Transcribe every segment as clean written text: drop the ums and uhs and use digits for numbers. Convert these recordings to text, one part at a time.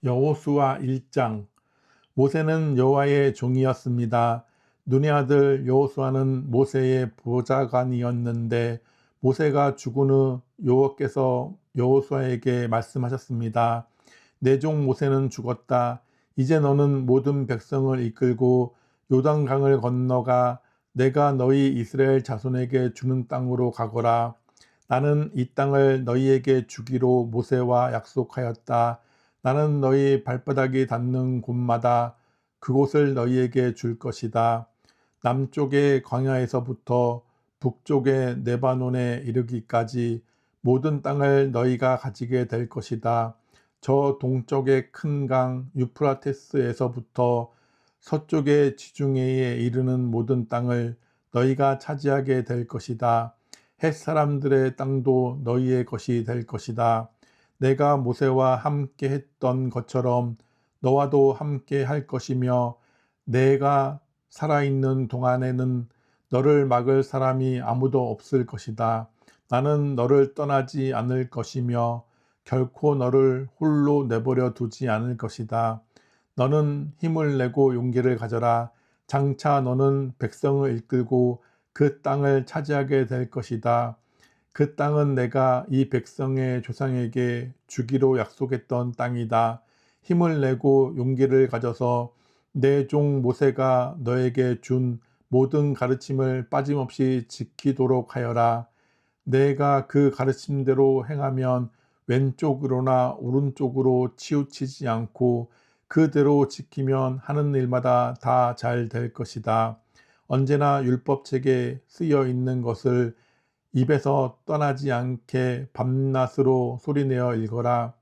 여호수아 1장. 모세는 여호와의 종이었습니다. 눈의 아들 여호수아는 모세의 보좌관이었는데 모세가 죽은 후 여호와께서 여호수아에게 말씀하셨습니다. 내 종 모세는 죽었다. 이제 너는 모든 백성을 이끌고 요단강을 건너가 내가 너희 이스라엘 자손에게 주는 땅으로 가거라. 나는 이 땅을 너희에게 주기로 모세와 약속하였다. 나는 너희 발바닥이 닿는 곳마다 그곳을 너희에게 줄 것이다. 남쪽의 광야에서부터 북쪽의 레바논에 이르기까지 모든 땅을 너희가 가지게 될 것이다. 저 동쪽의 큰 강 유프라테스에서부터 서쪽의 지중해에 이르는 모든 땅을 너희가 차지하게 될 것이다. 헷 사람들의 땅도 너희의 것이 될 것이다. 내가 모세와 함께 했던 것처럼 너와도 함께 할 것이며 내가 살아있는 동안에는 너를 막을 사람이 아무도 없을 것이다. 나는 너를 떠나지 않을 것이며 결코 너를 홀로 내버려 두지 않을 것이다. 너는 힘을 내고 용기를 가져라. 장차 너는 백성을 이끌고 그 땅을 차지하게 될 것이다. 그 땅은 내가 이 백성의 조상에게 주기로 약속했던 땅이다. 힘을 내고 용기를 가져서 내 종 모세가 너에게 준 모든 가르침을 빠짐없이 지키도록 하여라. 내가 그 가르침대로 행하면 왼쪽으로나 오른쪽으로 치우치지 않고 그대로 지키면 하는 일마다 다 잘 될 것이다. 언제나 율법책에 쓰여 있는 것을 입에서 떠나지 않게 밤낮으로 소리내어 읽어라.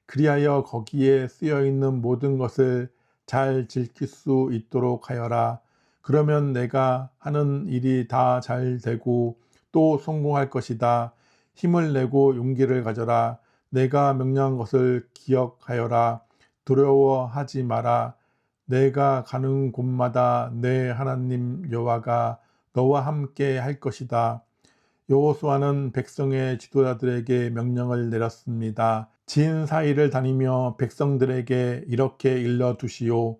그리하여 거기에 쓰여 있는 모든 것을 잘 지킬 수 있도록 하여라. 그러면 내가 하는 일이 다 잘 되고 또 성공할 것이다. 힘을 내고 용기를 가져라. 내가 명령한 것을 기억하여라. 두려워하지 마라. 내가 가는 곳마다 내 하나님 여호와가 너와 함께 할 것이다. 여호수아는 백성의 지도자들에게 명령을 내렸습니다. 진 사이를 다니며 백성들에게 이렇게 일러두시오.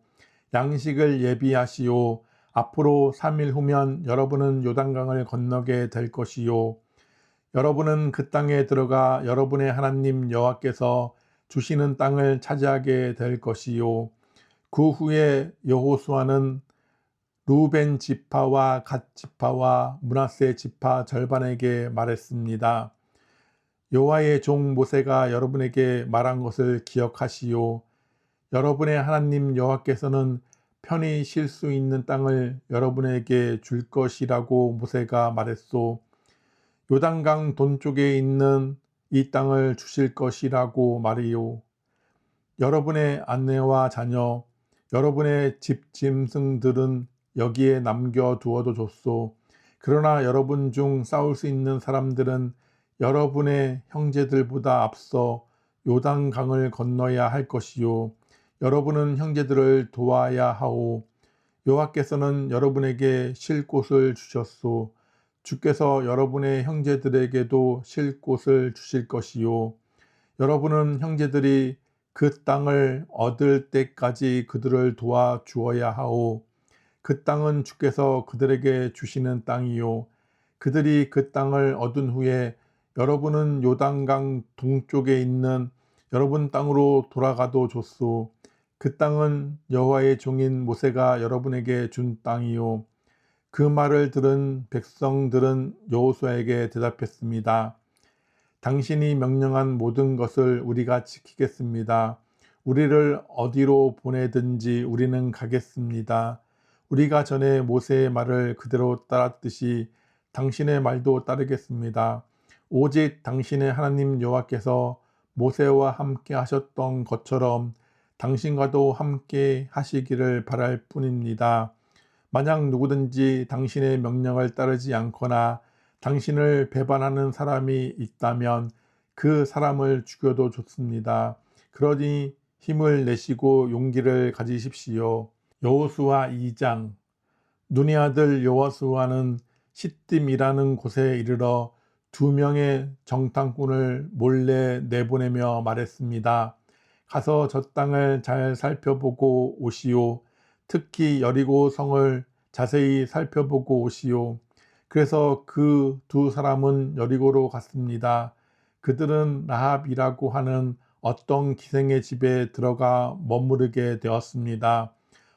양식을 예비하시오. 앞으로 3일 후면 여러분은 요단강을 건너게 될 것이요. 여러분은 그 땅에 들어가 여러분의 하나님 여호와께서 주시는 땅을 차지하게 될 것이요. 그 후에 여호수아는 루벤 지파와 갓 지파와 므낫세 지파 절반에게 말했습니다. 여호와의 종 모세가 여러분에게 말한 것을 기억하시오. 여러분의 하나님 여호와께서는 편히 쉴 수 있는 땅을 여러분에게 줄 것이라고 모세가 말했소. 요단강 동쪽에 있는 이 땅을 주실 것이라고 말이요. 여러분의 아내와 자녀, 여러분의 집 짐승들은 여기에 남겨두어도 좋소. 그러나 여러분 중 싸울 수 있는 사람들은 여러분의 형제들보다 앞서 요단강을 건너야 할 것이요. 여러분은 형제들을 도와야 하오. 여호와께서는 여러분에게 쉴 곳을 주셨소. 주께서 여러분의 형제들에게도 쉴 곳을 주실 것이요. 여러분은 형제들이 그 땅을 얻을 때까지 그들을 도와주어야 하오. 그 땅은 주께서 그들에게 주시는 땅이요. 그들이 그 땅을 얻은 후에 여러분은 요단강 동쪽에 있는 여러분 땅으로 돌아가도 좋소. 그 땅은 여호와의 종인 모세가 여러분에게 준 땅이요. 그 말을 들은 백성들은 여호수아에게 대답했습니다. 당신이 명령한 모든 것을 우리가 지키겠습니다. 우리를 어디로 보내든지 우리는 가겠습니다. 우리가 전에 모세의 말을 그대로 따랐듯이 당신의 말도 따르겠습니다. 오직 당신의 하나님 여호와께서 모세와 함께 하셨던 것처럼 당신과도 함께 하시기를 바랄 뿐입니다. 만약 누구든지 당신의 명령을 따르지 않거나 당신을 배반하는 사람이 있다면 그 사람을 죽여도 좋습니다. 그러니 힘을 내시고 용기를 가지십시오. 여호수아 2장. 눈의 아들 여호수아는 시딤이라는 곳에 이르러 2명의 정탐꾼을 몰래 내보내며 말했습니다. 가서 저 땅을 잘 살펴보고 오시오. 특히 여리고 성을 자세히 살펴보고 오시오. 그래서 그 두 사람은 여리고로 갔습니다. 그들은 라합이라고 하는 어떤 기생의 집에 들어가 머무르게 되었습니다.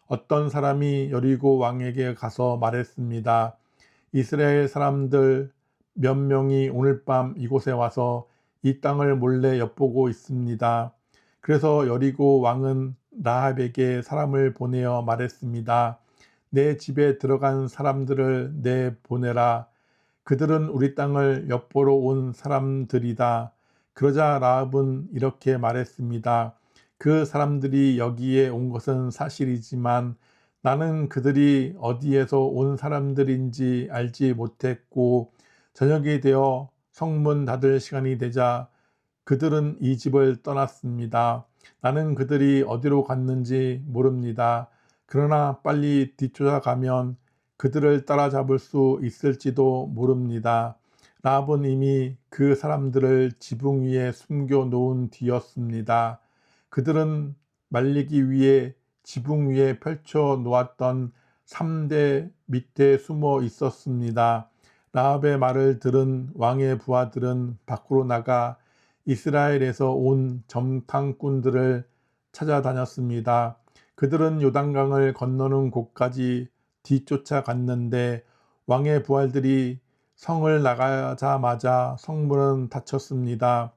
어떤 사람이 여리고 왕에게 가서 말했습니다. 이스라엘 사람들 몇 명이 오늘 밤 이곳에 와서 이 땅을 몰래 엿보고 있습니다. 그래서 여리고 왕은 라합에게 사람을 보내어 말했습니다. 내 집에 들어간 사람들을 내보내라. 그들은 우리 땅을 엿보러 온 사람들이다. 그러자 라합은 이렇게 말했습니다. 그 사람들이 여기에 온 것은 사실이지만 나는 그들이 어디에서 온 사람들인지 알지 못했고, 저녁이 되어 성문 닫을 시간이 되자 그들은 이 집을 떠났습니다. 나는 그들이 어디로 갔는지 모릅니다. 그러나 빨리 뒤쫓아가면 그들을 따라잡을 수 있을지도 모릅니다. 라합은 이미 그 사람들을 지붕 위에 숨겨 놓은 뒤였습니다. 그들은 말리기 위해 지붕 위에 펼쳐 놓았던 3대 밑에 숨어 있었습니다. 라합의 말을 들은 왕의 부하들은 밖으로 나가 이스라엘에서 온 정탐꾼들을 찾아다녔습니다. 그들은 요단강을 건너는 곳까지 뒤쫓아갔는데 왕의 부하들이 성을 나가자마자 성문은 닫혔습니다.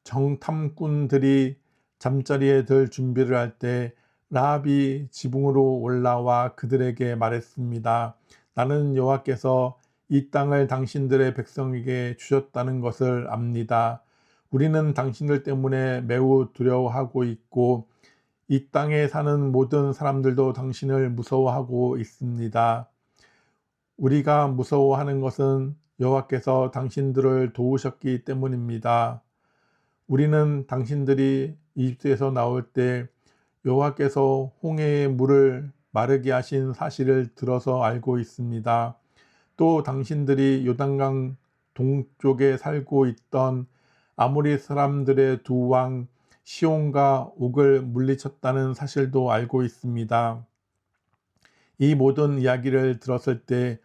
정탐꾼들이 잠자리에 들 준비를 할 때 라합이 지붕으로 올라와 그들에게 말했습니다. 나는 여호와께서 이 땅을 당신들의 백성에게 주셨다는 것을 압니다. 우리는 당신들 때문에 매우 두려워하고 있고 이 땅에 사는 모든 사람들도 당신을 무서워하고 있습니다. 우리가 무서워하는 것은 여호와께서 당신들을 도우셨기 때문입니다. 우리는 당신들이 이집트에서 나올 때 여호와께서 홍해의 물을 마르게 하신 사실을 들어서 알고 있습니다. 또 당신들이 요단강 동쪽에 살고 있던 아모리 사람들의 두 왕 시온과 옥을 물리쳤다는 사실도 알고 있습니다. 이 모든 이야기를 들었을 때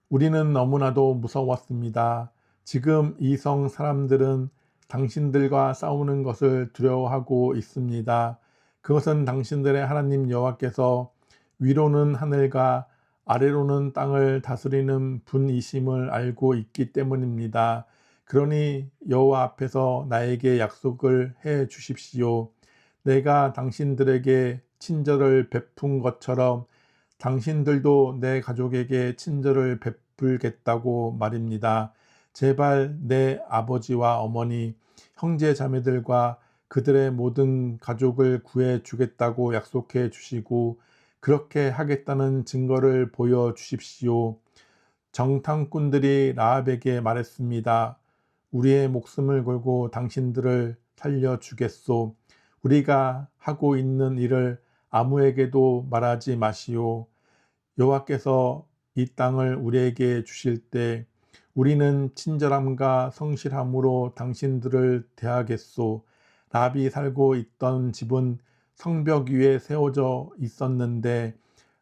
우리는 너무나도 무서웠습니다. 지금 이 성 사람들은 당신들과 싸우는 것을 두려워하고 있습니다. 그것은 당신들의 하나님 여호와께서 위로는 하늘과 아래로는 땅을 다스리는 분이심을 알고 있기 때문입니다. 그러니 여호와 앞에서 나에게 약속을 해 주십시오. 내가 당신들에게 친절을 베푼 것처럼 당신들도 내 가족에게 친절을 베풀겠다고 말입니다. 제발 내 아버지와 어머니, 형제 자매들과 그들의 모든 가족을 구해 주겠다고 약속해 주시고 그렇게 하겠다는 증거를 보여 주십시오. 정탐꾼들이 라합에게 말했습니다. 우리의 목숨을 걸고 당신들을 살려주겠소. 우리가 하고 있는 일을 아무에게도 말하지 마시오. 여호와께서 이 땅을 우리에게 주실 때 우리는 친절함과 성실함으로 당신들을 대하겠소. 라합이 살고 있던 집은 성벽 위에 세워져 있었는데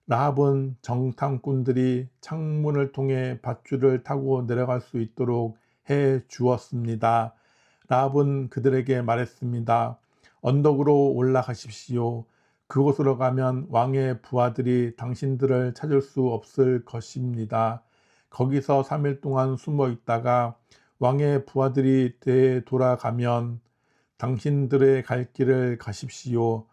라합은 정탐꾼들이 창문을 통해 밧줄을 타고 내려갈 수 있도록 해 주었습니다. 라합은 그들에게 말했습니다. 언덕으로 올라가십시오. 그곳으로 가면 왕의 부하들이 당신들을 찾을 수 없을 것입니다. 거기서 3일 동안 숨어 있다가 왕의 부하들이 되돌아가면 당신들의 갈 길을 가십시오.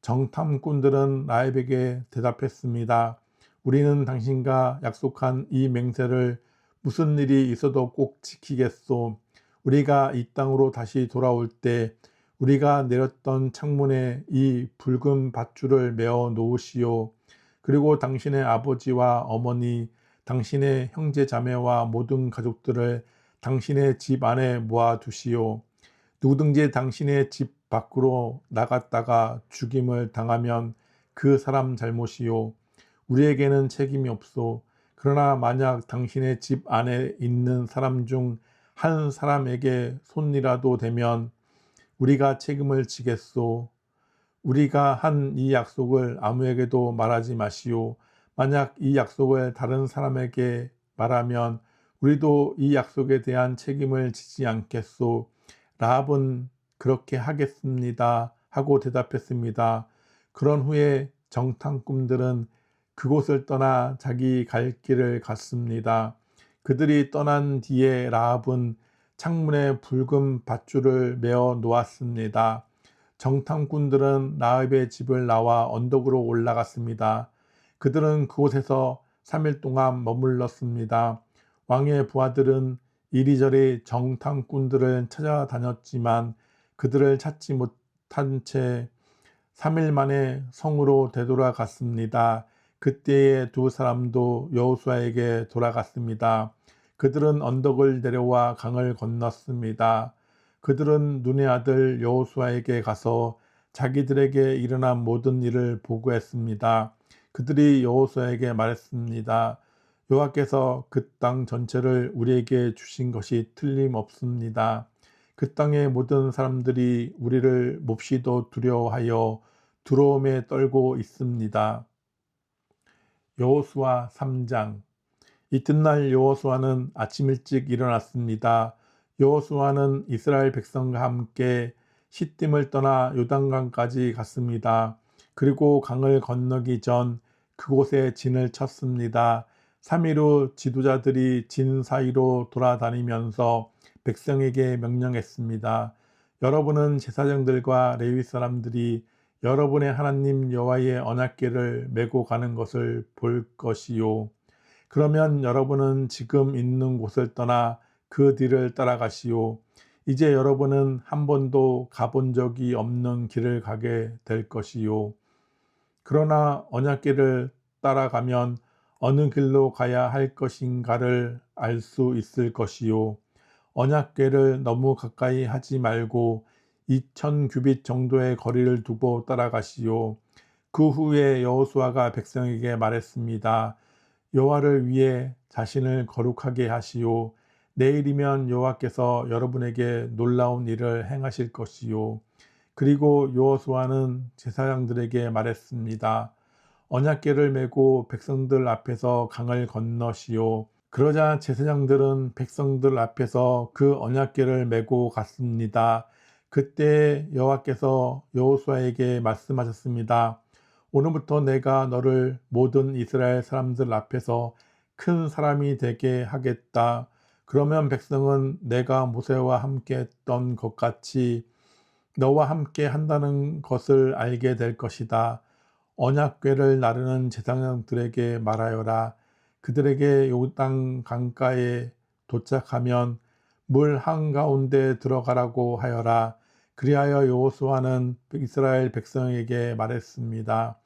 정탐꾼들은 라합에게 대답했습니다. 우리는 당신과 약속한 이 맹세를 무슨 일이 있어도 꼭 지키겠소. 우리가 이 땅으로 다시 돌아올 때 우리가 내렸던 창문에 이 붉은 밧줄을 메어 놓으시오. 그리고 당신의 아버지와 어머니, 당신의 형제 자매와 모든 가족들을 당신의 집 안에 모아 두시오. 누구든지 당신의 집 밖으로 나갔다가 죽임을 당하면 그 사람 잘못이요. 우리에게는 책임이 없소. 그러나 만약 당신의 집 안에 있는 사람 중 한 사람에게 손이라도 되면 우리가 책임을 지겠소. 우리가 한 이 약속을 아무에게도 말하지 마시오. 만약 이 약속을 다른 사람에게 말하면 우리도 이 약속에 대한 책임을 지지 않겠소. 라합은 그렇게 하겠습니다 하고 대답했습니다. 그런 후에 정탐꾼들은 그곳을 떠나 자기 갈 길을 갔습니다. 그들이 떠난 뒤에 라합은 창문에 붉은 밧줄을 메어 놓았습니다. 정탐꾼들은 라합의 집을 나와 언덕으로 올라갔습니다. 그들은 그곳에서 3일 동안 머물렀습니다. 왕의 부하들은 이리저리 정탐꾼들을 찾아다녔지만 그들을 찾지 못한 채 3일 만에 성으로 되돌아갔습니다. 그때의 두 사람도 여호수아에게 돌아갔습니다. 그들은 언덕을 내려와 강을 건넜습니다. 그들은 눈의 아들 여호수아에게 가서 자기들에게 일어난 모든 일을 보고했습니다. 그들이 여호수아에게 말했습니다. 여호와께서 그 땅 전체를 우리에게 주신 것이 틀림없습니다. 그 땅의 모든 사람들이 우리를 몹시도 두려워하여 두려움에 떨고 있습니다. 여호수아 3장. 이튿날 여호수아는 아침 일찍 일어났습니다. 여호수아는 이스라엘 백성과 함께 시딤을 떠나 요단강까지 갔습니다. 그리고 강을 건너기 전 그곳에 진을 쳤습니다. 3일 후 지도자들이 진 사이로 돌아다니면서 백성에게 명령했습니다. 여러분은 제사장들과 레위 사람들이 여러분의 하나님 여호와의 언약궤를 메고 가는 것을 볼 것이요. 그러면 여러분은 지금 있는 곳을 떠나 그 뒤를 따라가시오. 이제 여러분은 한 번도 가본 적이 없는 길을 가게 될 것이요. 그러나 언약궤를 따라가면 어느 길로 가야 할 것인가를 알 수 있을 것이요. 언약궤를 너무 가까이 하지 말고 2000규빗 정도의 거리를 두고 따라가시오. 그 후에 여호수아가 백성에게 말했습니다. 여호와를 위해 자신을 거룩하게 하시오. 내일이면 여호와께서 여러분에게 놀라운 일을 행하실 것이요. 그리고 여호수아는 제사장들에게 말했습니다. 언약궤를 메고 백성들 앞에서 강을 건너시오. 그러자 제사장들은 백성들 앞에서 그 언약궤를 메고 갔습니다. 그때 여호와께서 여호수아에게 말씀하셨습니다. 오늘부터 내가 너를 모든 이스라엘 사람들 앞에서 큰 사람이 되게 하겠다. 그러면 백성은 내가 모세와 함께 했던 것 같이 너와 함께 한다는 것을 알게 될 것이다. 언약궤를 나르는 제사장들에게 말하여라. 그들에게 요단 강가에 도착하면 물 한가운데 들어가라고 하여라. 그리하여 여호수아는 이스라엘 백성에게 말했습니다.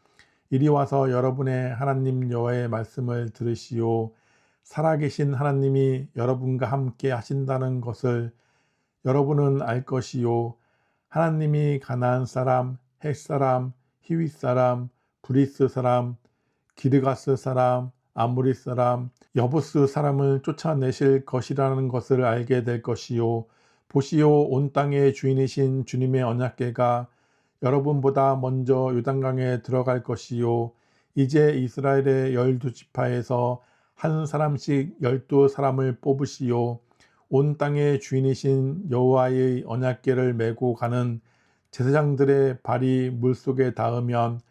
이리 와서 여러분의 하나님 여호와의 말씀을 들으시오. 살아계신 하나님이 여러분과 함께 하신다는 것을 여러분은 알 것이요. 하나님이 가나안 사람, 헷 사람, 히윗 사람, 브리스 사람, 기르가스 사람, 아모리 사람, 여부스 사람을 쫓아내실 것이라는 것을 알게 될 것이요. 보시오, 온 땅의 주인이신 주님의 언약궤가 여러분보다 먼저 요단강에 들어갈 것이요. 이제 이스라엘의 12지파에서 한 사람씩 12사람을 뽑으시오. 온 땅의 주인이신 여호와의 언약궤를 메고 가는 제사장들의 발이 물속에 닿으면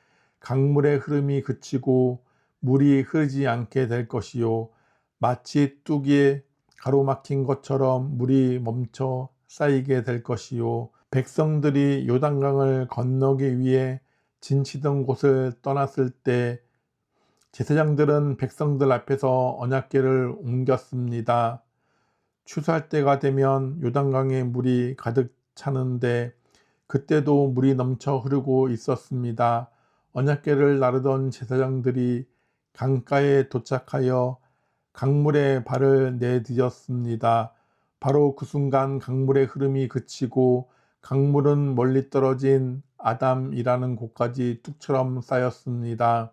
강물의 흐름이 그치고 물이 흐르지 않게 될 것이요. 마치 뚝이 가로막힌 것처럼 물이 멈춰 쌓이게 될 것이요. 백성들이 요단강을 건너기 위해 진치던 곳을 떠났을 때 제사장들은 백성들 앞에서 언약궤를 옮겼습니다. 추수할 때가 되면 요단강에 물이 가득 차는데 그때도 물이 넘쳐 흐르고 있었습니다. 언약궤를 나르던 제사장들이 강가에 도착하여 강물에 발을 내디뎠습니다. 바로 그 순간 강물의 흐름이 그치고 강물은 멀리 떨어진 아담이라는 곳까지 뚝처럼 쌓였습니다.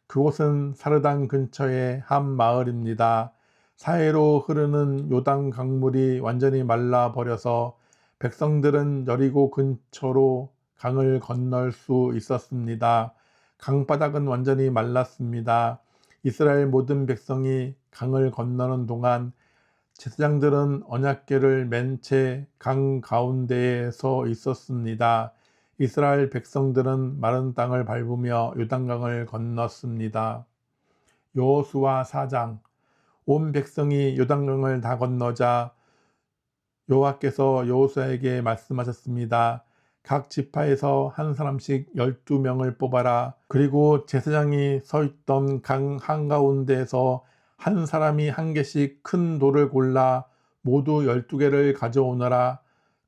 그곳은 사르단 근처의 한 마을입니다. 사해로 흐르는 요단 강물이 완전히 말라버려서 백성들은 여리고 근처로 강을 건널 수 있었습니다. 강바닥은 완전히 말랐습니다. 이스라엘 모든 백성이 강을 건너는 동안 제사장들은 언약궤를 맨 채 강 가운데에 서 있었습니다. 이스라엘 백성들은 마른 땅을 밟으며 요단강을 건넜습니다. 여호수아 4장. 온 백성이 요단강을 다 건너자 여호와께서 여호수아에게 말씀하셨습니다. 각 지파에서 한 사람씩 12명을 뽑아라. 그리고 제사장이 서 있던 강 한가운데에서 한 사람이 한 개씩 큰 돌을 골라 모두 12개를 가져오너라.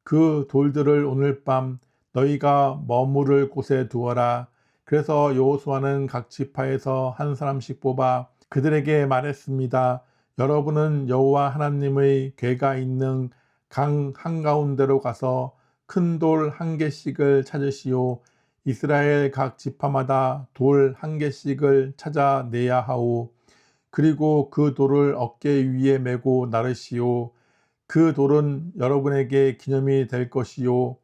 그 돌들을 오늘 밤 너희가 머무를 곳에 두어라. 그래서 여호수아는 각 지파에서 한 사람씩 뽑아 그들에게 말했습니다. 여러분은 여호와 하나님의 궤가 있는 강 한가운데로 가서 큰 돌 한 개씩을 찾으시오. 이스라엘 각 지파마다 돌 한 개씩을 찾아내야 하오. 그리고 그 돌을 어깨 위에 메고 나르시오. 그 돌은 여러분에게 기념이 될 것이요.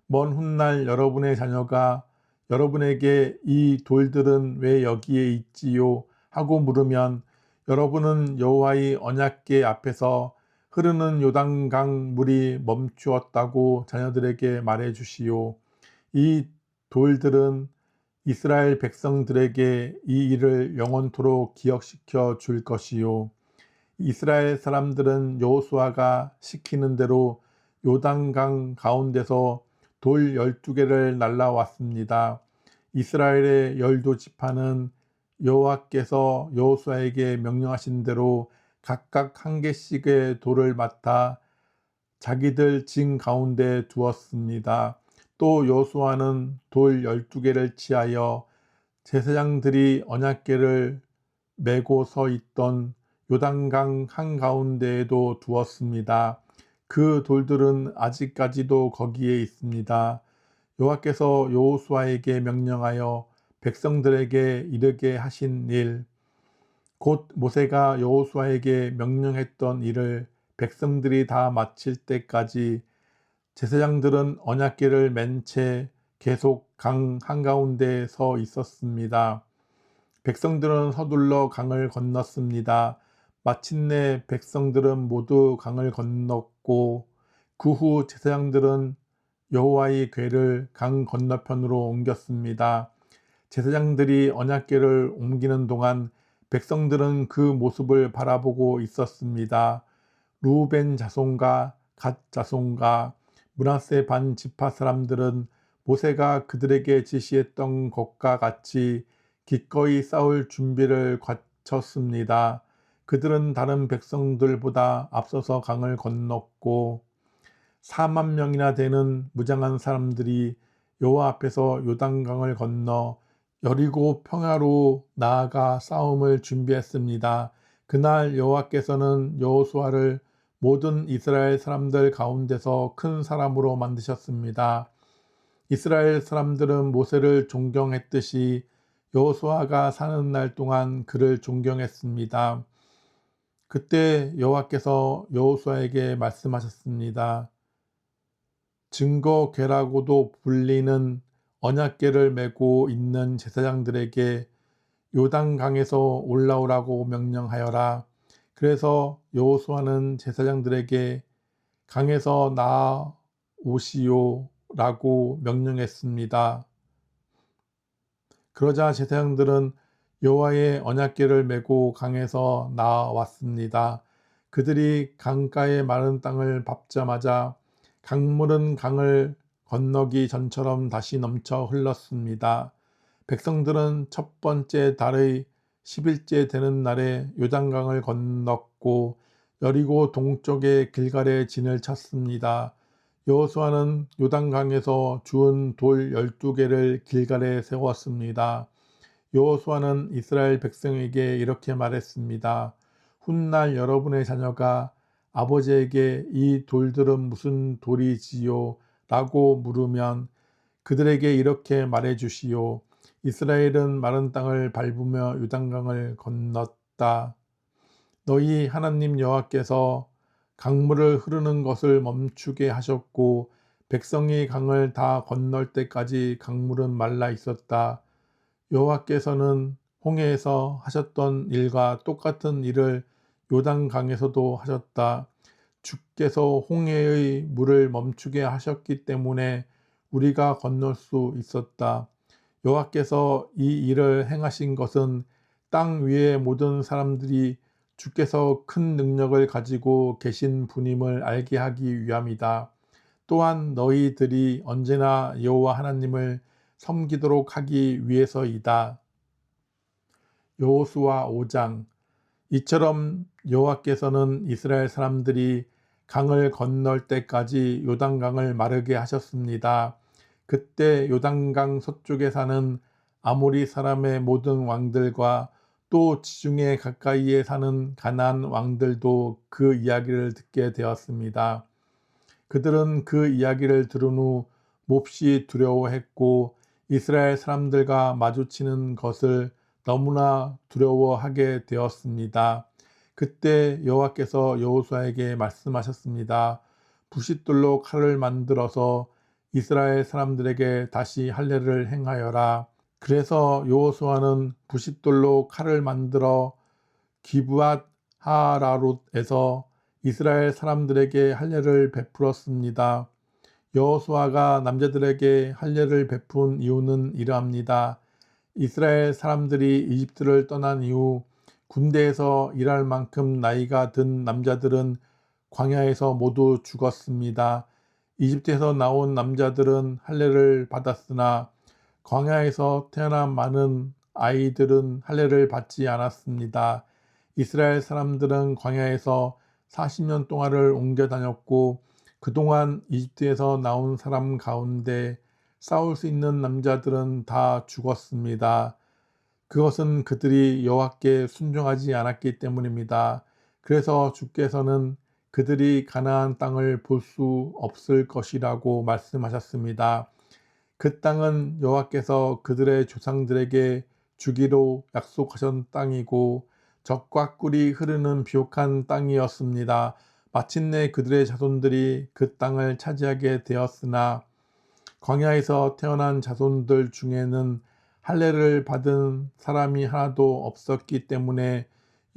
먼 훗날 여러분의 자녀가 여러분에게 이 돌들은 왜 여기에 있지요? 하고 물으면 여러분은 여호와의 언약궤 앞에서 흐르는 요단강 물이 멈추었다고 자녀들에게 말해 주시오. 이 돌들은 이스라엘 백성들에게 이 일을 영원토록 기억시켜 줄 것이요. 이스라엘 사람들은 여호수아가 시키는 대로 요단강 가운데서 돌 12개를 날라왔습니다. 이스라엘의 12지파는 여호와께서 여호수아에게 명령하신 대로 각각 한 개씩의 돌을 맡아 자기들 진 가운데 두었습니다. 또 여호수아는 돌 12개를 취하여 제사장들이 언약궤를 메고 서 있던 요단강 한가운데에도 두었습니다. 그 돌들은 아직까지도 거기에 있습니다. 여호와께서 여호수아에게 명령하여 백성들에게 이르게 하신 일, 곧 모세가 여호수아에게 명령했던 일을 백성들이 다 마칠 때까지 제사장들은 언약궤를 맨 채 계속 강 한가운데에 서 있었습니다. 백성들은 서둘러 강을 건넜습니다. 마침내 백성들은 모두 강을 건넜고 그 후 제사장들은 여호와의 궤를 강 건너편으로 옮겼습니다. 제사장들이 언약궤를 옮기는 동안 백성들은 그 모습을 바라보고 있었습니다. 루벤 자손과 갓 자손과 므낫세 반 지파 사람들은 모세가 그들에게 지시했던 것과 같이 기꺼이 싸울 준비를 갖췄습니다. 그들은 다른 백성들보다 앞서서 강을 건넜고 4만 명이나 되는 무장한 사람들이 여호와 앞에서 요단강을 건너 여리고 평야로 나아가 싸움을 준비했습니다. 그날 여호와께서는 여호수아를 모든 이스라엘 사람들 가운데서 큰 사람으로 만드셨습니다. 이스라엘 사람들은 모세를 존경했듯이 여호수아가 사는 날 동안 그를 존경했습니다. 그때 여호와께서 여호수아에게 말씀하셨습니다. 증거궤라고도 불리는 언약궤를 메고 있는 제사장들에게 요단강에서 올라오라고 명령하여라. 그래서 여호수아는 제사장들에게 강에서 나오시오라고 명령했습니다. 그러자 제사장들은 여호와의 언약궤를 메고 강에서 나왔습니다. 그들이 강가의 마른 땅을 밟자마자 강물은 강을 건너기 전처럼 다시 넘쳐 흘렀습니다. 백성들은 첫 번째 달의 10일째 되는 날에 요단강을 건넜고 여리고 동쪽의 길갈에 진을 쳤습니다. 여호수아는 요단강에서 주운 돌 12개를 길갈에 세웠습니다. 여호수아는 이스라엘 백성에게 이렇게 말했습니다. 훗날 여러분의 자녀가 아버지에게 이 돌들은 무슨 돌이지요? 라고 물으면 그들에게 이렇게 말해 주시오. 이스라엘은 마른 땅을 밟으며 요단강을 건넜다. 너희 하나님 여호와께서 강물을 흐르는 것을 멈추게 하셨고 백성이 강을 다 건널 때까지 강물은 말라 있었다. 여호와께서는 홍해에서 하셨던 일과 똑같은 일을 요단강에서도 하셨다. 주께서 홍해의 물을 멈추게 하셨기 때문에 우리가 건널 수 있었다. 여호와께서 이 일을 행하신 것은 땅 위의 모든 사람들이 주께서 큰 능력을 가지고 계신 분임을 알게 하기 위함이다. 또한 너희들이 언제나 여호와 하나님을 섬기도록 하기 위해서이다. 여호수아 5장. 이처럼 여호와께서는 이스라엘 사람들이 강을 건널 때까지 요단강을 마르게 하셨습니다. 그때 요단강 서쪽에 사는 아모리 사람의 모든 왕들과 또 지중해 가까이에 사는 가나안 왕들도 그 이야기를 듣게 되었습니다. 그들은 그 이야기를 들은 후 몹시 두려워했고 이스라엘 사람들과 마주치는 것을 너무나 두려워하게 되었습니다. 그때 여호와께서 여호수아에게 말씀하셨습니다. 부싯돌로 칼을 만들어서 이스라엘 사람들에게 다시 할례를 행하여라. 그래서 여호수아는 부싯돌로 칼을 만들어 기브앗 하라롯에서 이스라엘 사람들에게 할례를 베풀었습니다. 여호수아가 남자들에게 할례를 베푼 이유는 이러합니다. 이스라엘 사람들이 이집트를 떠난 이후 군대에서 일할 만큼 나이가 든 남자들은 광야에서 모두 죽었습니다. 이집트에서 나온 남자들은 할례를 받았으나 광야에서 태어난 많은 아이들은 할례를 받지 않았습니다. 이스라엘 사람들은 광야에서 40년 동안을 옮겨 다녔고 그동안 이집트에서 나온 사람 가운데 싸울 수 있는 남자들은 다 죽었습니다. 그것은 그들이 여호와께 순종하지 않았기 때문입니다. 그래서 주께서는 그들이 가나안 땅을 볼 수 없을 것이라고 말씀하셨습니다. 그 땅은 여호와께서 그들의 조상들에게 주기로 약속하신 땅이고 적과 꿀이 흐르는 비옥한 땅이었습니다. 마침내 그들의 자손들이 그 땅을 차지하게 되었으나 광야에서 태어난 자손들 중에는 할례를 받은 사람이 하나도 없었기 때문에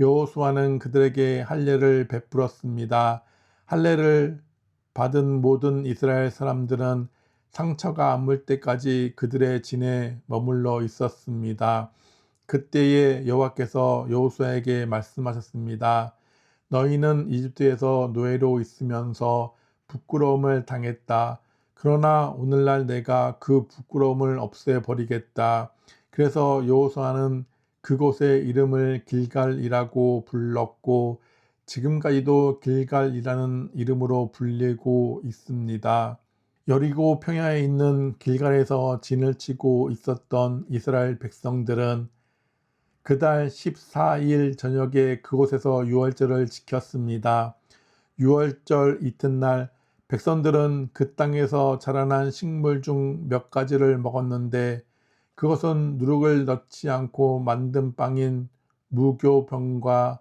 여호수아는 그들에게 할례를 베풀었습니다. 할례를 받은 모든 이스라엘 사람들은 상처가 아물 때까지 그들의 진에 머물러 있었습니다. 그때에 여호와께서 여호수아에게 말씀하셨습니다. 너희는 이집트에서 노예로 있으면서 부끄러움을 당했다. 그러나 오늘날 내가 그 부끄러움을 없애버리겠다. 그래서 여호수아는 그곳의 이름을 길갈이라고 불렀고 지금까지도 길갈이라는 이름으로 불리고 있습니다. 여리고 평야에 있는 길갈에서 진을 치고 있었던 이스라엘 백성들은 그달 14일 저녁에 그곳에서 유월절을 지켰습니다. 유월절 이튿날 백성들은 그 땅에서 자라난 식물 중 몇 가지를 먹었는데 그것은 누룩을 넣지 않고 만든 빵인 무교병과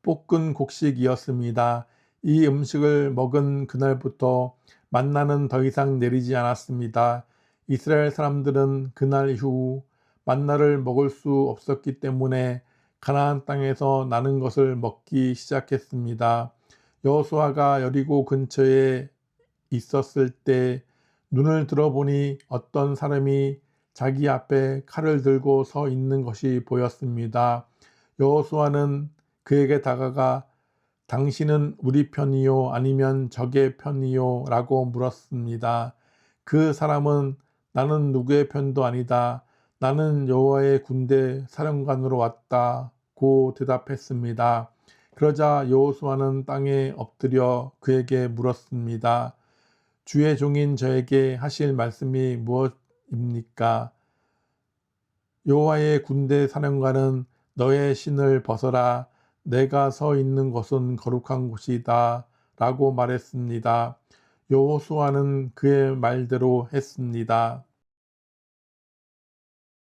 볶은 곡식이었습니다. 이 음식을 먹은 그날부터 만나는 더 이상 내리지 않았습니다. 이스라엘 사람들은 그날 이후 만나를 먹을 수 없었기 때문에 가나안 땅에서 나는 것을 먹기 시작했습니다. 여호수아가 여리고 근처에 있었을 때 눈을 들어보니 어떤 사람이 자기 앞에 칼을 들고 서 있는 것이 보였습니다. 여호수아는 그에게 다가가 당신은 우리 편이요 아니면 적의 편이요 라고 물었습니다. 그 사람은 나는 누구의 편도 아니다. 나는 여호와의 군대 사령관으로 왔다고 대답했습니다. 그러자 여호수아는 땅에 엎드려 그에게 물었습니다. 주의 종인 저에게 하실 말씀이 무엇입니까? 여호와의 군대 사령관은 너의 신을 벗어라. 내가 서 있는 곳은 거룩한 곳이다. 라고 말했습니다. 여호수아는 그의 말대로 했습니다.